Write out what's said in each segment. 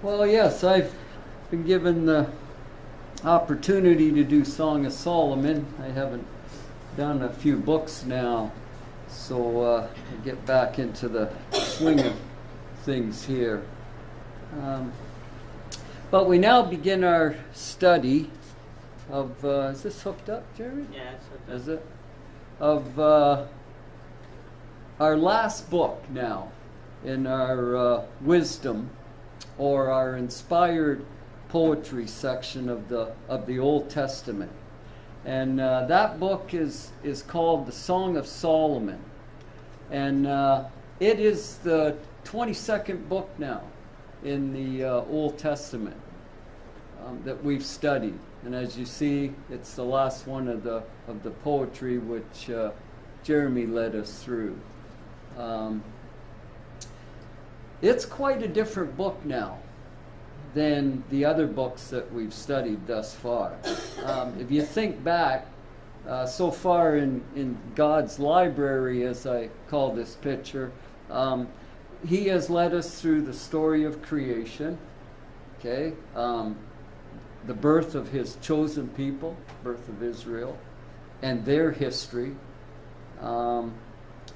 Well, yes, I've been given the opportunity to do Song of Solomon. I haven't done a few books now, so I get back into the swing of things here. But we now begin our study of, is this hooked up, Jeremy? Yeah, it's hooked up. Is it? Of our last book now in our wisdom, or our inspired poetry section of the Old Testament. And that book is called the Song of Solomon. And it is the 22nd book now in the Old Testament that we've studied. And as you see, it's the last one of the poetry which Jeremy led us through. It's quite a different book now than the other books that we've studied thus far. If you think back, so far in God's library, as I call this picture, He has led us through the story of creation, okay, the birth of His chosen people, birth of Israel, and their history.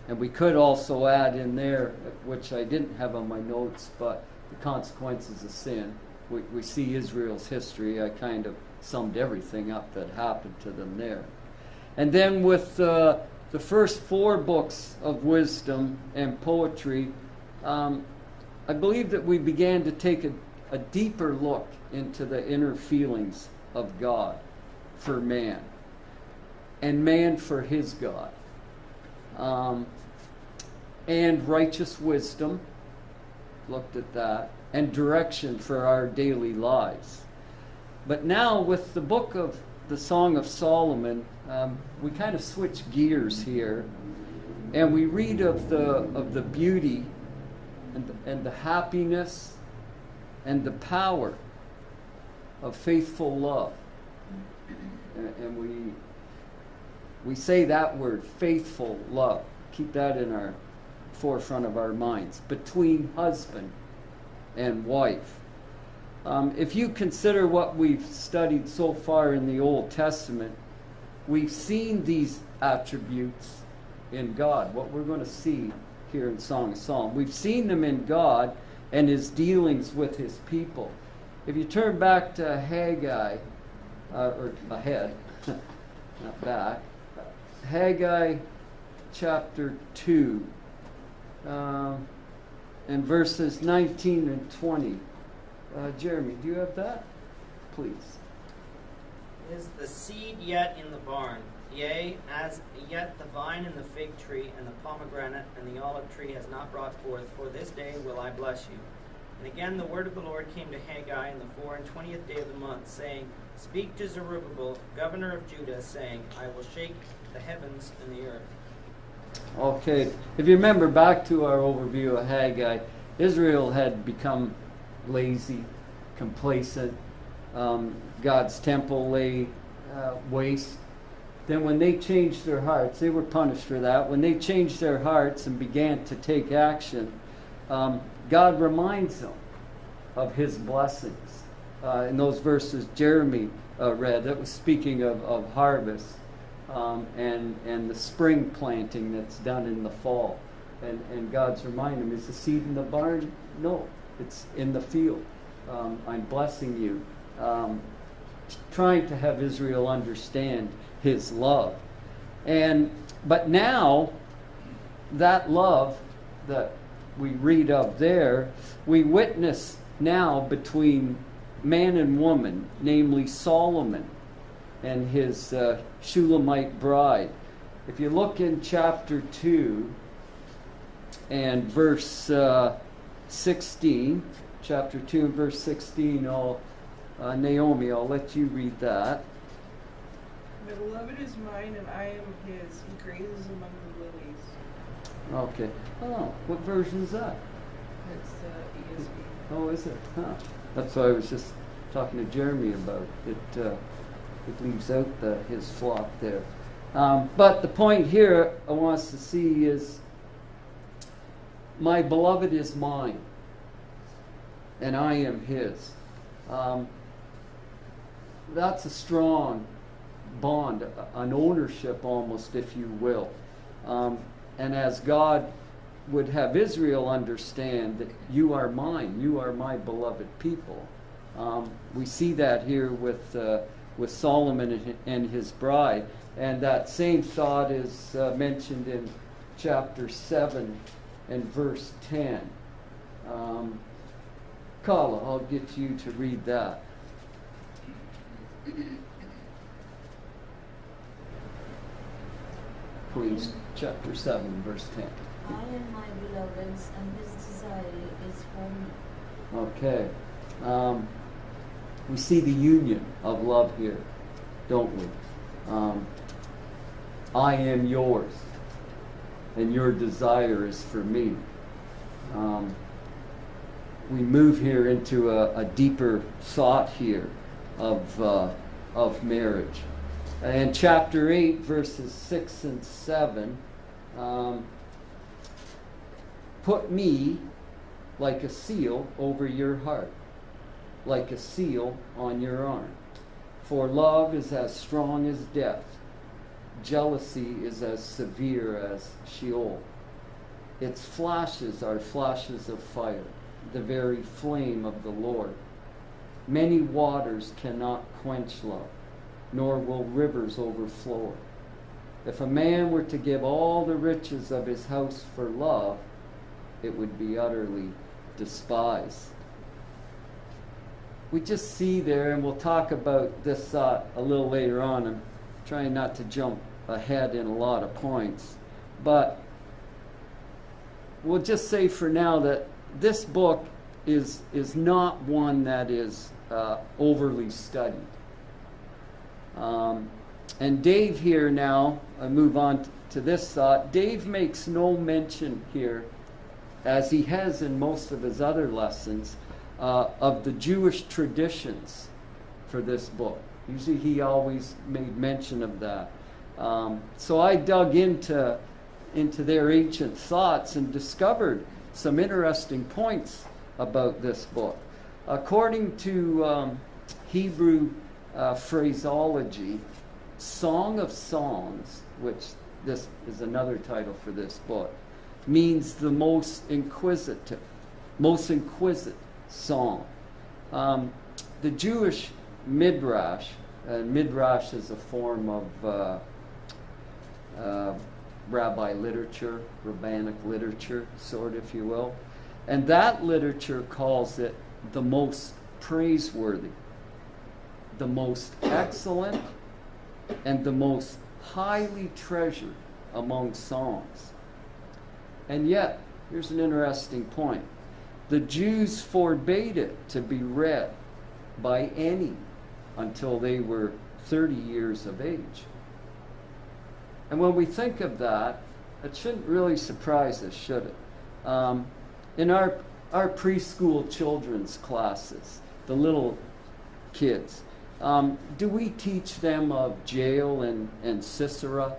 And we could also add in there, which I didn't have on my notes, but the consequences of sin. We see Israel's history. I kind of summed everything up that happened to them there. And then with the first 4 books of wisdom and poetry, I believe that we began to take a deeper look into the inner feelings of God for man, and man for his God. And righteous wisdom, looked at that, and direction for our daily lives. But now with the book of the Song of Solomon, we kind of switch gears here, and we read of the beauty and the happiness and the power of faithful love. And we say that word, faithful love. Keep that in our forefront of our minds, between husband and wife. If you consider what we've studied so far in the Old Testament, we've seen these attributes in God, what we're going to see here in Song of Solomon. We've seen them in God and His dealings with His people. If you turn back to Haggai, or ahead, not back, Haggai chapter 2, and verses 19 and 20. Jeremy, do you have that? Please. Is the seed yet in the barn? Yea, as yet the vine and the fig tree and the pomegranate and the olive tree has not brought forth, for this day will I bless you. And again the word of the Lord came to Haggai in the 24th day of the month, saying, Speak to Zerubbabel, governor of Judah, saying, I will shake the heavens and the earth. Okay, if you remember back to our overview of Haggai, Israel had become lazy, complacent. God's temple lay waste. Then when they changed their hearts, they were punished for that. When they changed their hearts and began to take action, God reminds them of His blessings. In those verses Jeremy read, that was speaking of harvest. And the spring planting that's done in the fall. And God's reminding them, is the seed in the barn? No, it's in the field. I'm blessing you. Trying to have Israel understand His love. But now, that love that we read of there, we witness now between man and woman, namely Solomon and his Shulamite bride. If you look in chapter 2 and verse 16, chapter 2 and verse 16, Naomi, I'll let you read that. The beloved is mine and I am his. He grazes among the lilies. Okay. Oh, what version is that? It's the ESV. Oh, is it? Huh. That's what I was just talking to Jeremy about. It leaves out his flock there. But the point here I want us to see is, my beloved is mine. and I am his. That's a strong bond, an ownership almost, if you will. And as God would have Israel understand that you are mine, you are my beloved people. We see that here with Solomon and his bride. And that same thought is mentioned in chapter 7 and verse 10. Kala, I'll get you to read that. Please, chapter 7, verse 10. I am my beloved's, and his desire is for me. Okay. We see the union of love here, don't we? I am yours, and your desire is for me. We move here into a deeper thought here of marriage. In chapter 8, verses 6 and 7, put me like a seal over your heart, like a seal on your arm. For love is as strong as death. Jealousy is as severe as Sheol. Its flashes are flashes of fire, the very flame of the Lord. Many waters cannot quench love, nor will rivers overflow it. If a man were to give all the riches of his house for love, it would be utterly despised. We just see there, and we'll talk about this thought a little later on. I'm trying not to jump ahead in a lot of points. But we'll just say for now that this book is not one that is overly studied. And Dave here now, I move on to this thought. Dave makes no mention here, as he has in most of his other lessons, of the Jewish traditions for this book. Usually he always made mention of that. So I dug into their ancient thoughts and discovered some interesting points about this book. According to Hebrew phraseology, Song of Songs, which this is another title for this book, means the most inquisitive song. The Jewish midrash, midrash is a form of rabbi literature, rabbinic literature, sort of, if you will. And that literature calls it the most praiseworthy, the most excellent, and the most highly treasured among songs. And yet, here's an interesting point. The Jews forbade it to be read by any until they were 30 years of age. And when we think of that, it shouldn't really surprise us, should it? In our preschool children's classes, the little kids, do we teach them of Jael and Sisera?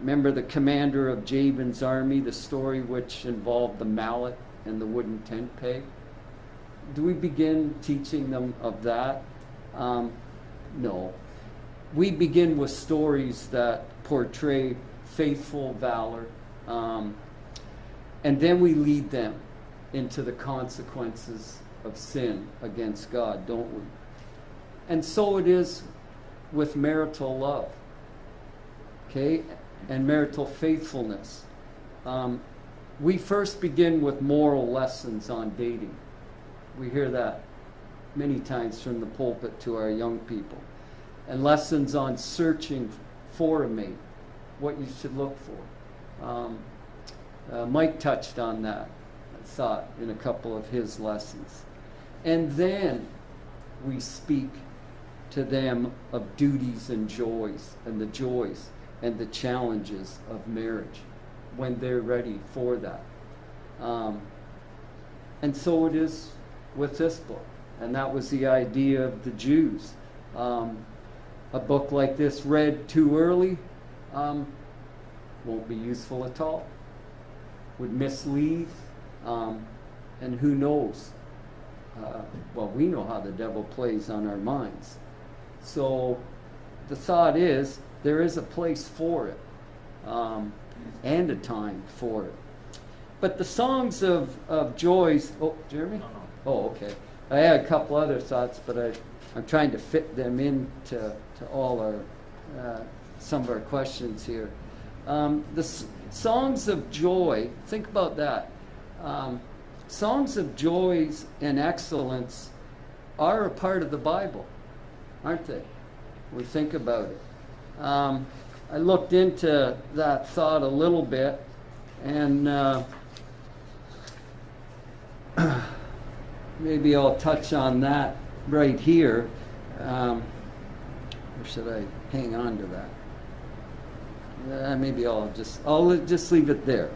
Remember the commander of Jabin's army, the story which involved the mallet and the wooden tent peg? Do we begin teaching them of that? No. We begin with stories that portray faithful valor, and then we lead them into the consequences of sin against God, don't we? And so it is with marital love, okay, and marital faithfulness. We first begin with moral lessons on dating. We hear that many times from the pulpit to our young people. And lessons on searching for a mate, what you should look for. Mike touched on that, I thought, in a couple of his lessons. And then we speak to them of duties and joys, and the joys and the challenges of marriage when they're ready for that. And so it is with this book. And that was the idea of the Jews. A book like this read too early won't be useful at all. Would mislead, and who knows well, we know how the devil plays on our minds. So the thought is there is a place for it, and a time for it. But the songs of joys. Oh, Jeremy? No, no. Oh, okay. I had a couple other thoughts, but I'm trying to fit them into all our some of our questions here. Songs of joy. Think about that. Songs of joys and excellence are a part of the Bible, aren't they? We think about it. I looked into that thought a little bit, and maybe I'll touch on that right here. Or should I hang on to that? Maybe I'll just leave it there.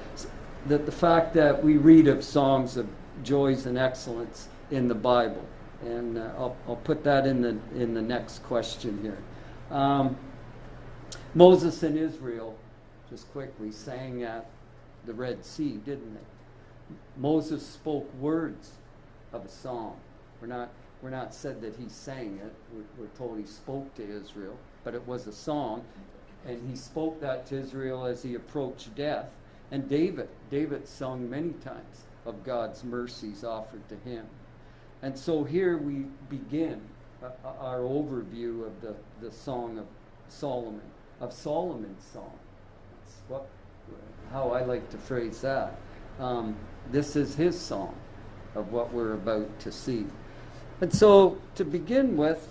That the fact that we read of songs of joys and excellence in the Bible, and I'll put that in the next question here. Moses and Israel, just quickly, sang at the Red Sea, didn't they? Moses spoke words of a song. We're not said that he sang it. We're told he spoke to Israel, but it was a song, and he spoke that to Israel as he approached death. And David sung many times of God's mercies offered to him. And so here we begin our overview of the Song of Solomon, of Solomon's song. That's how I like to phrase that. This is his song of what we're about to see. And so to begin with,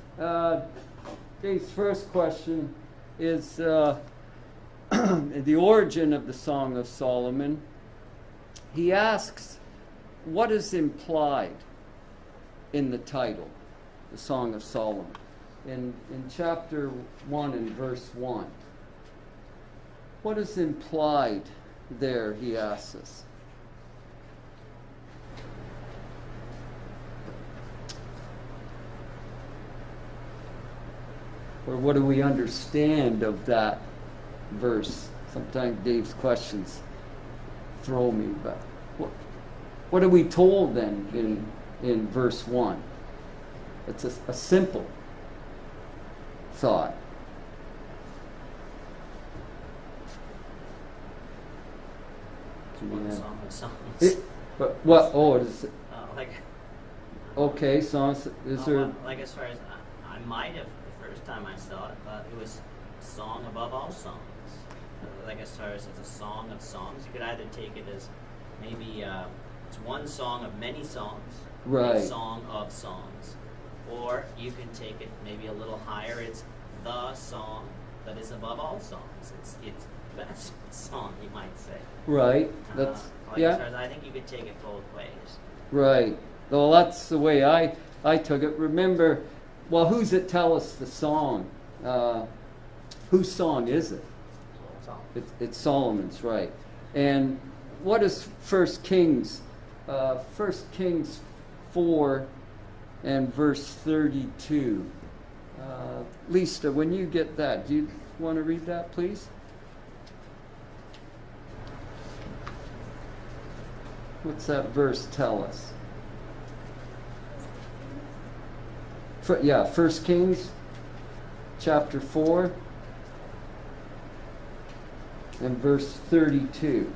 Dave's first question is the origin of the Song of Solomon. He asks, what is implied in the title, the Song of Solomon? In chapter 1 and verse 1. What is implied there, he asks us. Or what do we understand of that verse? Sometimes Dave's questions throw me, but what are we told then in verse 1? It's a simple thought. One song of songs. But what? Oh, is it? Like. Okay, songs. Is there? Like as far as I might have the first time I saw it, thought it was a song above all songs. Like as far as it's a song of songs, you could either take it as maybe it's one song of many songs, right? A song of songs, or you can take it maybe a little higher. It's the song that is above all songs. It's the best song, you might say. Right. That's like yeah. As far as I think you could take it both ways. Right. Well, that's the way I took it. Remember, well, who's it tell us the song? Whose song is it? It's Solomon's, right. And what is 1 Kings 4 and verse 32? Lisa, when you get that, do you want to read that, please? What's that verse tell us? 1 Kings chapter 4 and verse 32.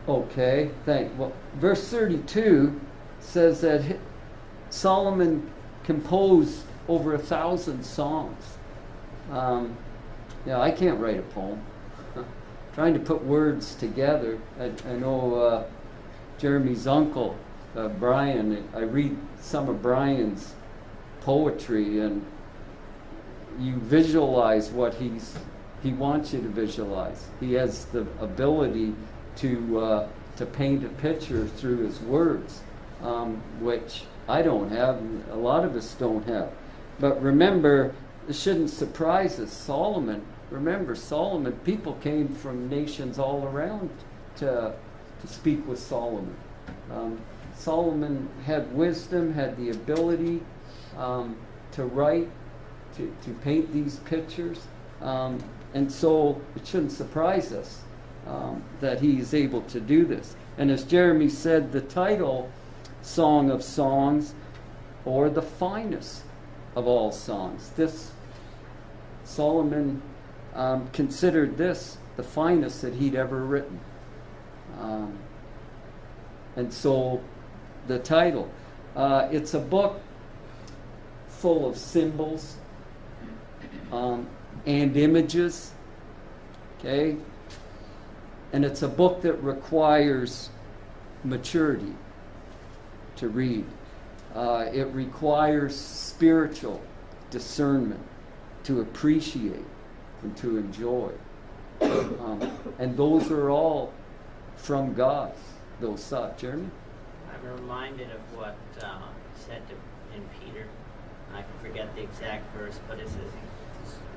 Okay, well, verse 32 says that Solomon composed over 1,000 songs. I can't write a poem. Trying to put words together. I know Jeremy's uncle, Brian, I read some of Brian's poetry, and you visualize what he's He wants you to visualize. He has the ability to paint a picture through his words, which I don't have, and a lot of us don't have. But remember, it shouldn't surprise us. Solomon, people came from nations all around to speak with Solomon. Solomon had wisdom, had the ability to write, to paint these pictures. And so it shouldn't surprise us that he's able to do this. And as Jeremy said, the title, Song of Songs, or the finest of all songs. This, Solomon considered this the finest that he'd ever written. And so the title, it's a book full of symbols and images, okay? And it's a book that requires maturity to read. It requires spiritual discernment to appreciate and to enjoy. And those are all from God, those thoughts. Jeremy? I'm reminded of what said in Peter. I forget the exact verse, but it says,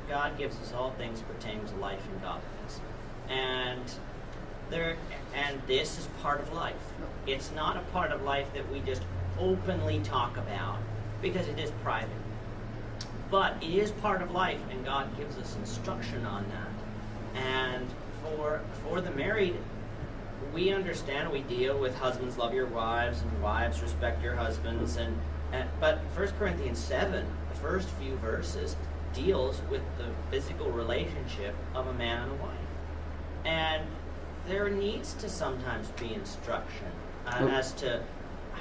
God gives us all things pertaining to life and godliness. And this is part of life. It's not a part of life that we just openly talk about, because it is private. But it is part of life, and God gives us instruction on that. And for the married, we understand, we deal with husbands love your wives, and wives respect your husbands. But 1 Corinthians 7, the first few verses, deals with the physical relationship of a man and a wife. And there needs to sometimes be instruction as to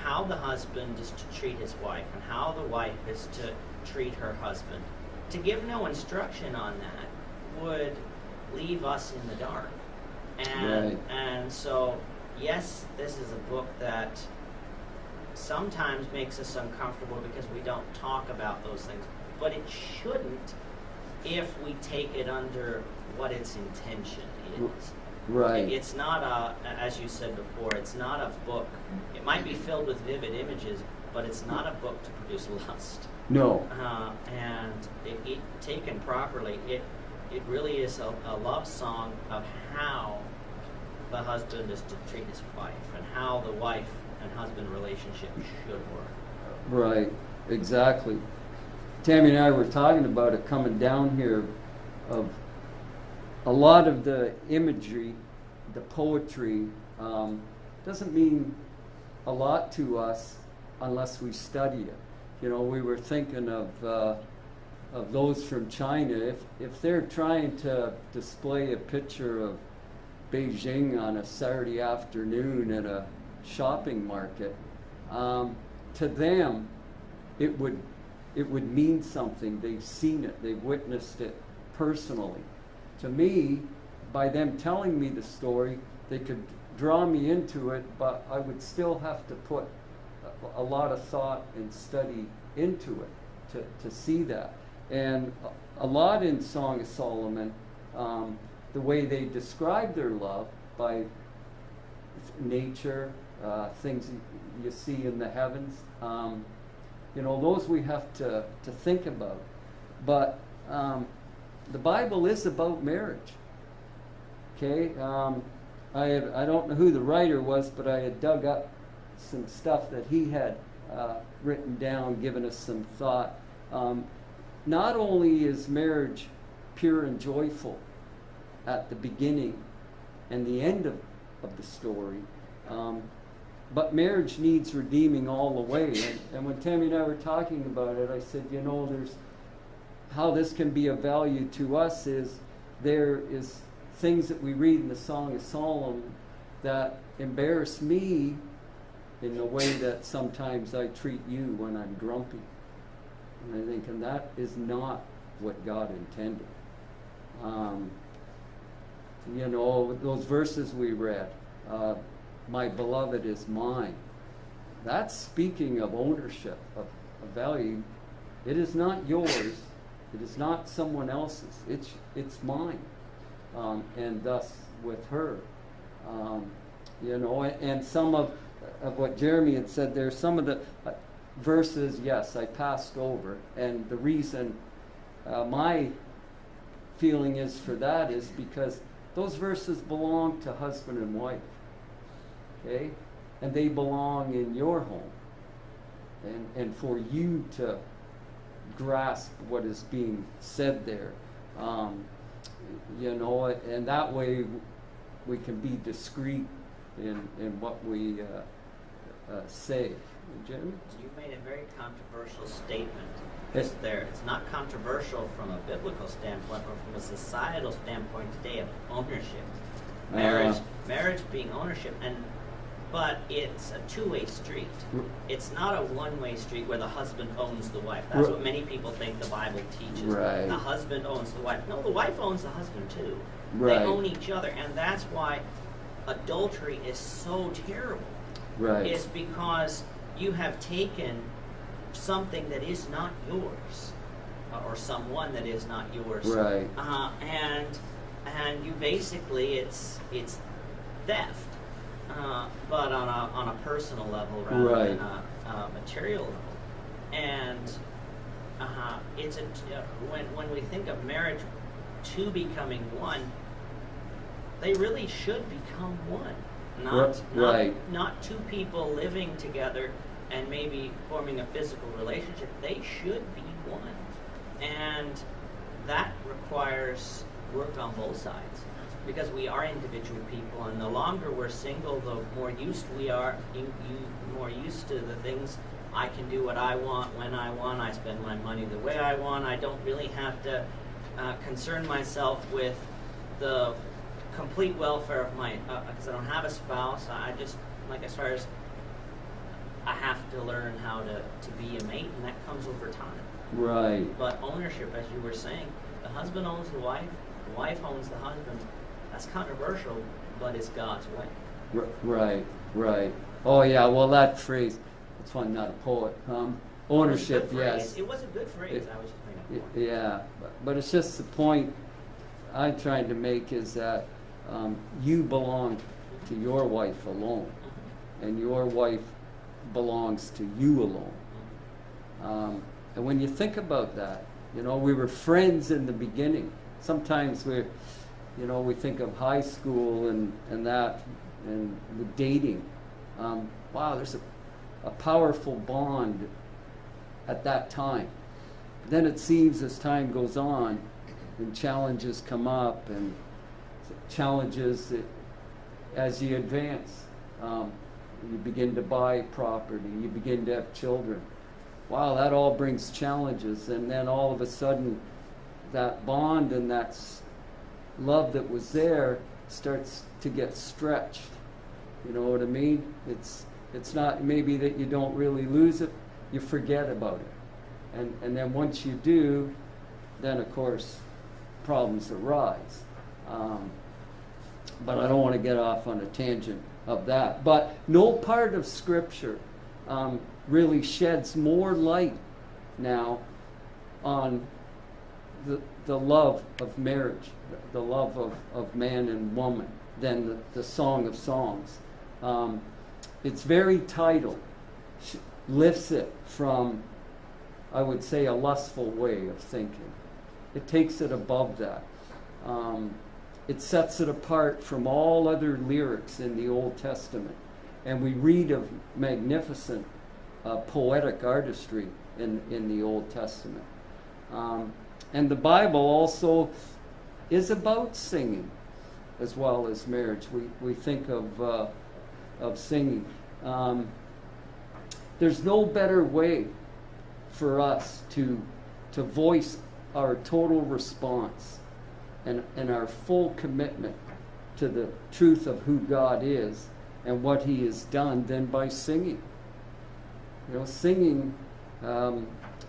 how the husband is to treat his wife and how the wife is to treat her husband. To give no instruction on that would leave us in the dark. And so, yes, this is a book that sometimes makes us uncomfortable because we don't talk about those things. But it shouldn't if we take it under what its intention is. Right. It's not as you said before, it's not a book. It might be filled with vivid images, but it's not a book to produce lust. No. And it taken properly, it really is a love song of how the husband is to treat his wife and how the wife and husband relationship should work. Right, exactly. Tammy and I were talking about it coming down here, of a lot of the imagery, the poetry, doesn't mean a lot to us unless we study it. You know, we were thinking of those from China. If they're trying to display a picture of Beijing on a Saturday afternoon at a shopping market, to them it would mean something. They've seen it, they've witnessed it personally. To me, by them telling me the story, they could draw me into it, but I would still have to put a lot of thought and study into it to see that. And a lot in Song of Solomon, the way they describe their love by nature, things you see in the heavens, those we have to think about. But the Bible is about marriage. Okay, I don't know who the writer was, but I had dug up some stuff that he had written down, given us some thought. Not only is marriage pure and joyful at the beginning and the end of the story, but marriage needs redeeming all the way. And when Tammy and I were talking about it, I said, there's how this can be of value to us is there is things that we read in the Song of Solomon that embarrass me in the way that sometimes I treat you when I'm grumpy. And I think, and that is not what God intended. Those verses we read, my beloved is mine. That's speaking of ownership, of value. It is not yours. It is not someone else's. It's mine. And thus with her. And some of what Jeremy had said there, some of the verses, yes, I passed over. And the reason my feeling is for that is because those verses belong to husband and wife. Okay? And they belong in your home. And for you to grasp what is being said there. And that way we can be discreet in what we say. Jim? You made a very controversial statement just there. It's not controversial from a biblical standpoint, but from a societal standpoint today of ownership. Marriage being ownership, but it's a two-way street. It's not a one-way street where the husband owns the wife. That's what many people think the Bible teaches. Right. The husband owns the wife. No, the wife owns the husband too. Right. They own each other, and that's why adultery is so terrible. Right. Is because you have taken something that is not yours, or someone that is not yours. Right. And you basically it's theft. But on a personal level rather than a material level, and it's when we think of marriage two becoming one, they really should become one, not two people living together and maybe forming a physical relationship. They should be one, and that requires work on both sides. Because we are individual people, and the longer we're single, the more used we are, more used to the things. I can do what I want, when I want, I spend my money the way I want, I don't really have to concern myself with the complete welfare of my, because I don't have a spouse, I just, like as far as, I have to learn how to be a mate, and that comes over time. Right. But ownership, as you were saying, the husband owns the wife owns the husband. That's controversial, but it's God's way. Right. Oh yeah, well that phrase, that's why I'm not a poet. Ownership, yes. It was a good phrase, I was just making a point. Yeah, but it's just the point I'm trying to make is that you belong to your wife alone, and your wife belongs to you alone. And when you think about that, we were friends in the beginning. Sometimes we think of high school and that, and the dating. Wow, there's a powerful bond at that time. Then it seems as time goes on and challenges come up, and challenges as you advance. You begin to buy property, you begin to have children. Wow, that all brings challenges, and then all of a sudden that bond and that love that was there starts to get stretched. You know what I mean? It's not maybe that you don't really lose it, you forget about it. And then once you do, then of course problems arise. But I don't want to get off on a tangent of that. But no part of Scripture really sheds more light now on the love of marriage, the love of man and woman, than the Song of Songs. Its very title lifts it from, I would say, a lustful way of thinking. It takes it above that. It sets it apart from all other lyrics in the Old Testament. And we read of magnificent poetic artistry in the Old Testament. And the Bible also is about singing as well as marriage. We think of singing. There's no better way for us to voice our total response and our full commitment to the truth of who God is and what He has done than by singing. Singing, I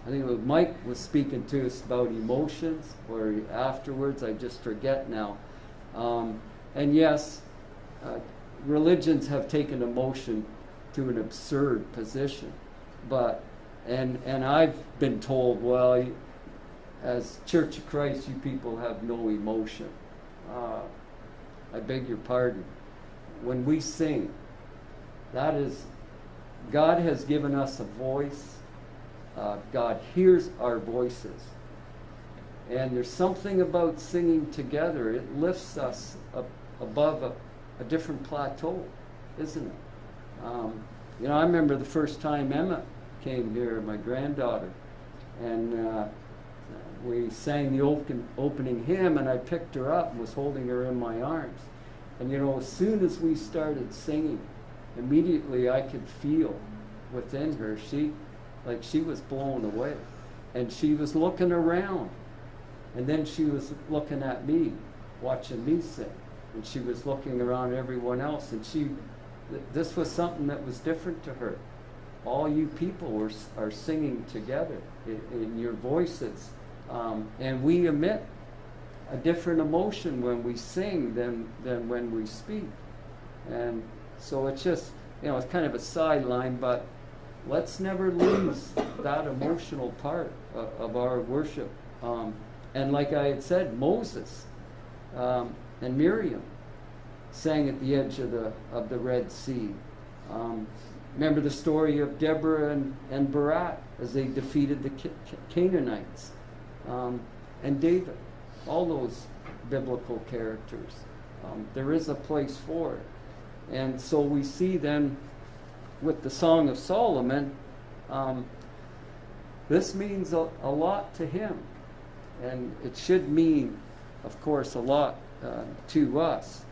think Mike was speaking to us about emotions, or afterwards, I just forget now. And yes, religions have taken emotion to an absurd position, but and I've been told, well, as Church of Christ, you people have no emotion. I beg your pardon. When we sing, that is, God has given us a voice. God hears our voices. And there's something about singing together. It lifts us up above a different plateau, isn't it? I remember the first time Emma came here, my granddaughter, and we sang the opening hymn, and I picked her up and was holding her in my arms. And as soon as we started singing, immediately I could feel within her, she was blown away. And she was looking around. And then she was looking at me, watching me sing. And she was looking around everyone else. And this was something that was different to her. All you people are singing together in your voices. And we emit a different emotion when we sing than when we speak. And so it's just, it's kind of a sideline, but let's never lose that emotional part of our worship. And like I had said, Moses and Miriam sang at the edge of the Red Sea. Remember the story of Deborah and Barak as they defeated the Canaanites. And David, all those biblical characters. There is a place for it. And so we see then with the Song of Solomon, this means a lot to him. And it should mean, of course, a lot to us.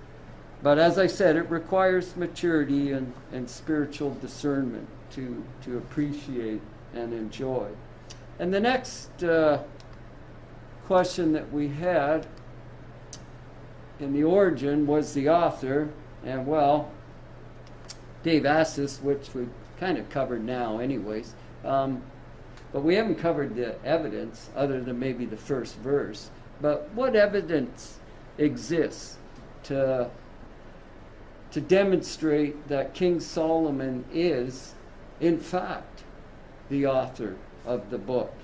But as I said, it requires maturity and spiritual discernment to appreciate and enjoy. And the next question that we had in the origin was the author. And well, Dave asked this, which we kind of covered now anyways. But we haven't covered the evidence other than maybe the first verse. But what evidence exists to demonstrate that King Solomon is, in fact, the author of the book?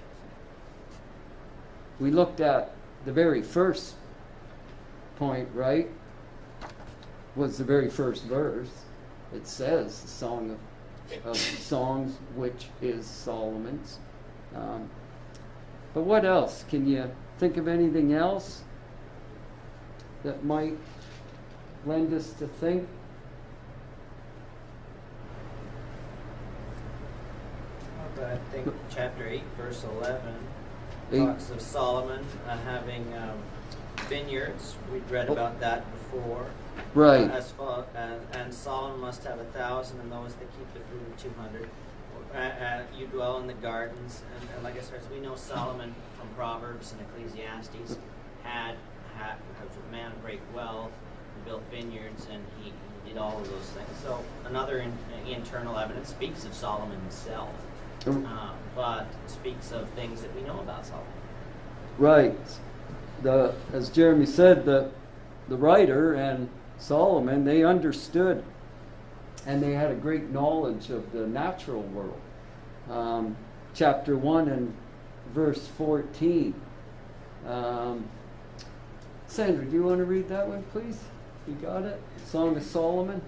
We looked at the very first point, right? Was the very first verse. It says the Song of Songs, which is Solomon's. But what else? Can you think of anything else that might lend us to think? But I think chapter 8, verse 11 Eight. talks of Solomon having vineyards. We'd read about that before. Right. And Solomon must have 1,000, and those that keep the fruit of 200. You dwell in the gardens, and like I said, we know Solomon from Proverbs and Ecclesiastes was a man of great wealth, he built vineyards, and he did all of those things. So another internal evidence speaks of Solomon himself, but speaks of things that we know about Solomon. Right. As Jeremy said, the writer and Solomon, they understood and they had a great knowledge of the natural world. Chapter 1 and verse 14. Sandra, do you want to read that one, please? You got it? Song of Solomon,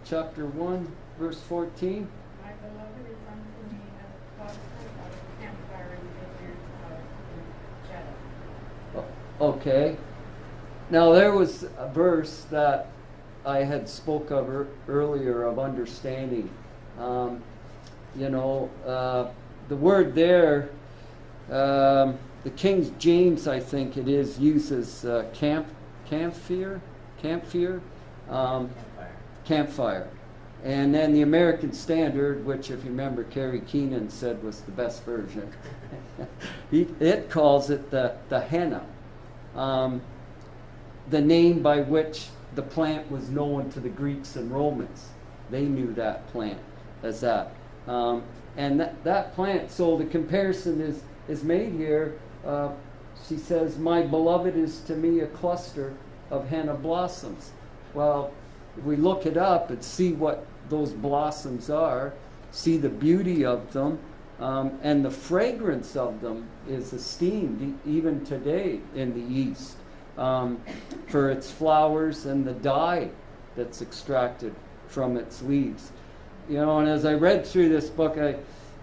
chapter 1, verse 14. My beloved is unto me as a cluster of campfire in vineyards of shadow. Okay. Now there was a verse that I had spoke of earlier of understanding. The word there, the King James, I think it is, uses campfire. Campfire. And then the American Standard, which if you remember Kerry Keenan said was the best version, it calls it the henna. The name by which the plant was known to the Greeks and Romans. They knew that plant as that. And that plant, so the comparison is made here. She says, my beloved is to me a cluster of henna blossoms. Well, if we look it up and see what those blossoms are, see the beauty of them, And the fragrance of them is esteemed even today in the East for its flowers and the dye that's extracted from its leaves. You know, and as I read through this book,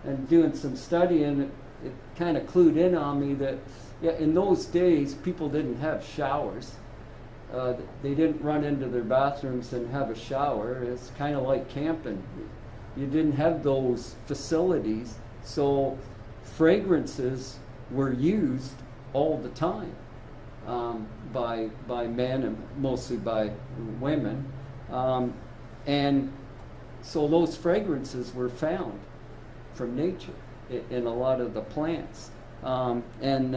and doing some study, and it kind of clued in on me that, yeah, in those days, people didn't have showers. They didn't run into their bathrooms and have a shower. It's kind of like camping. You didn't have those facilities, so fragrances were used all the time by men and mostly by women. And so those fragrances were found from nature in a lot of the plants. And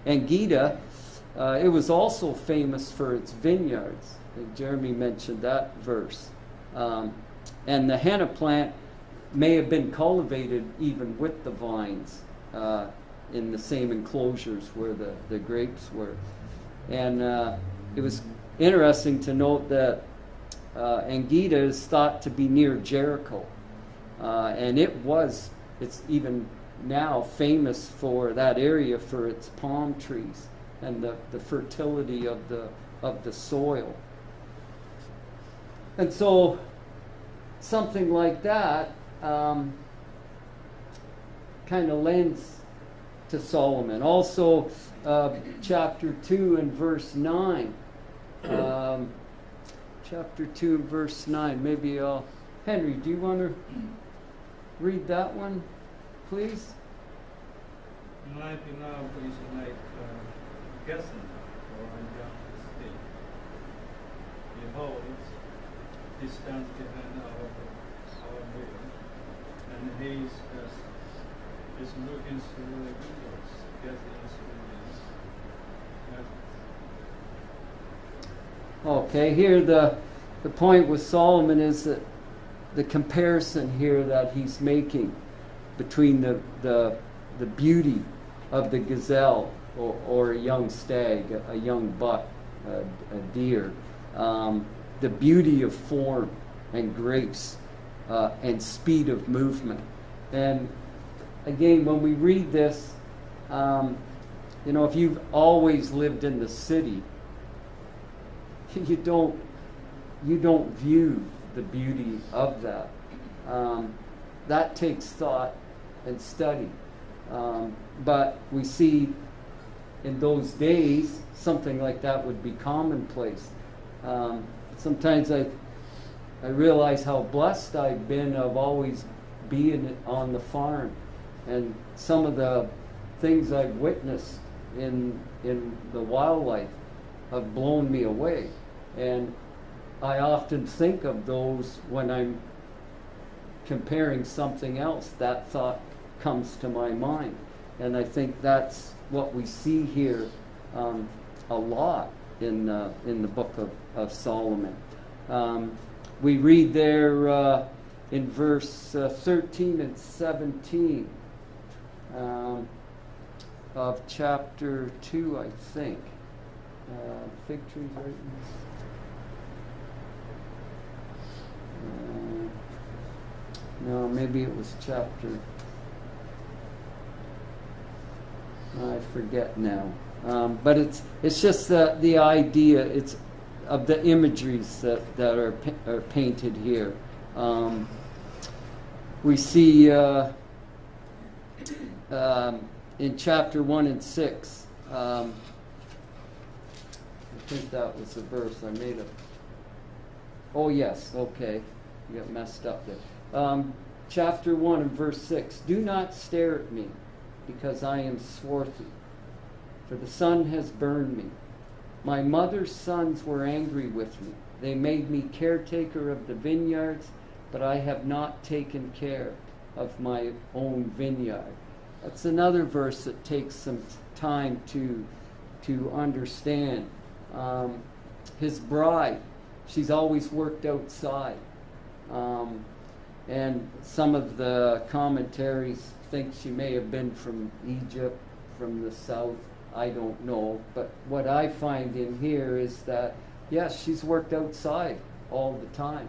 Gita, it was also famous for its vineyards. Jeremy mentioned that verse. And the henna plant may have been cultivated even with the vines in the same enclosures where the grapes were. And it was interesting to note that Angita is thought to be near Jericho. And it's even now famous for that area for its palm trees and the fertility of the soil. And so something like that kind of lends to Solomon. Also, chapter 2 and verse 9. Chapter 2 and verse 9. Maybe Henry, do you want to read that one, please? 99 is like guessing or young state. Behold, he stands behind our veil, and he is looking through the windows, guessing through Okay, here the point with Solomon is that the comparison here that he's making between the beauty of the gazelle or a young stag, a young buck, a deer, the beauty of form and grace and speed of movement. And again, when we read this, if you've always lived in the city, you don't view the beauty of that. That takes thought and study. But we see in those days something like that would be commonplace. Sometimes I realize how blessed I've been of always being on the farm, and some of the things I've witnessed in the wildlife have blown me away. And I often think of those when I'm comparing something else. That thought comes to my mind. And I think that's what we see here a lot in the book of Solomon. We read there in verse 13 and 17 of chapter 2, I think. Fig trees, right? No, maybe it was chapter. I forget now. But it's just the idea. It's of the imageries that are painted here. We see in chapter 1 and 6. I think that was the verse I made up. Oh yes, okay. You got messed up there. Chapter 1 and verse 6. Do not stare at me, because I am swarthy, for the sun has burned me. My mother's sons were angry with me. They made me caretaker of the vineyards, but I have not taken care of my own vineyard. That's another verse that takes some time to understand. His bride, she's always worked outside. And some of the commentaries think she may have been from Egypt, from the south. I don't know. But what I find in here is that, yes, she's worked outside all the time.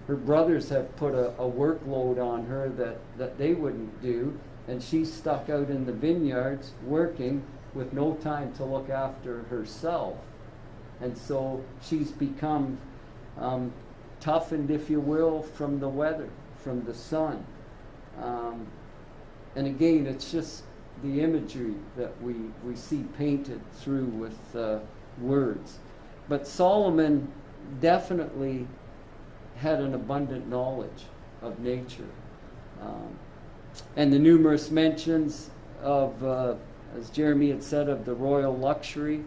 her brothers have put a workload on her that they wouldn't do, and she's stuck out in the vineyards working with no time to look after herself. And so she's become toughened, if you will, from the weather, from the sun. And again, it's just the imagery that we see painted through with words. But Solomon definitely had an abundant knowledge of nature. And the numerous mentions of, as Jeremy had said, of the royal luxury,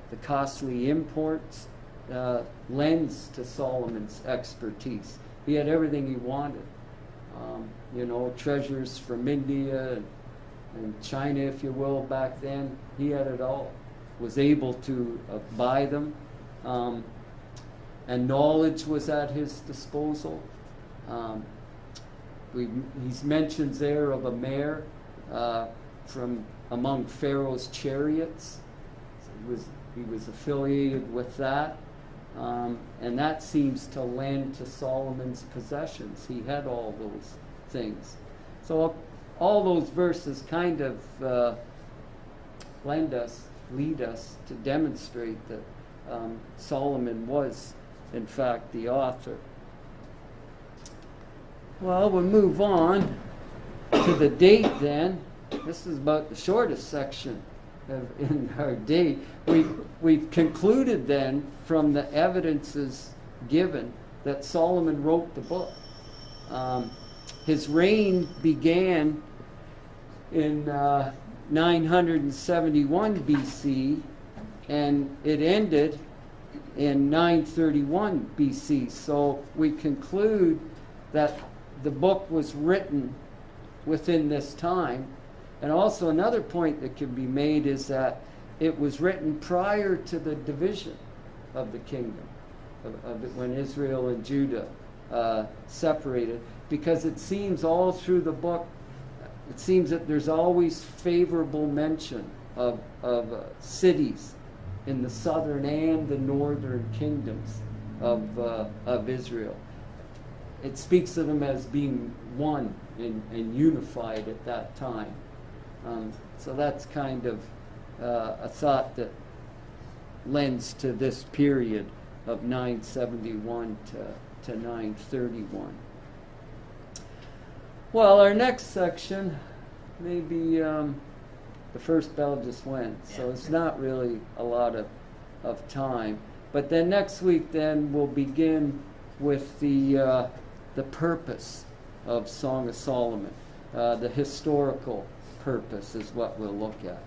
the costly imports, lends to Solomon's expertise. He had everything he wanted. Treasures from India and China, if you will, back then. He had it all. Was able to buy them. And knowledge was at his disposal. He's mentions there of a mare from among Pharaoh's chariots. So he was affiliated with that. And that seems to lend to Solomon's possessions. He had all those things. So all those verses kind of lead us to demonstrate that Solomon was, in fact, the author. Well, we'll move on to the date then. This is about the shortest section in our date. We've concluded then from the evidences given that Solomon wrote the book. His reign began in 971 BC, and it ended in 931 BC. So we conclude that the book was written within this time. And also another point that can be made is that it was written prior to the division of the kingdom, when Israel and Judah separated, because it seems all through the book, it seems that there's always favorable mention of cities in the southern and the northern kingdoms of Israel. It speaks of them as being one and unified at that time. So that's kind of a thought that lends to this period of 971 to 931. Well, our next section, maybe the first bell just went, so it's not really a lot of time. But then next week, then we'll begin with the purpose of Song of Solomon. The historical purpose is what we'll look at.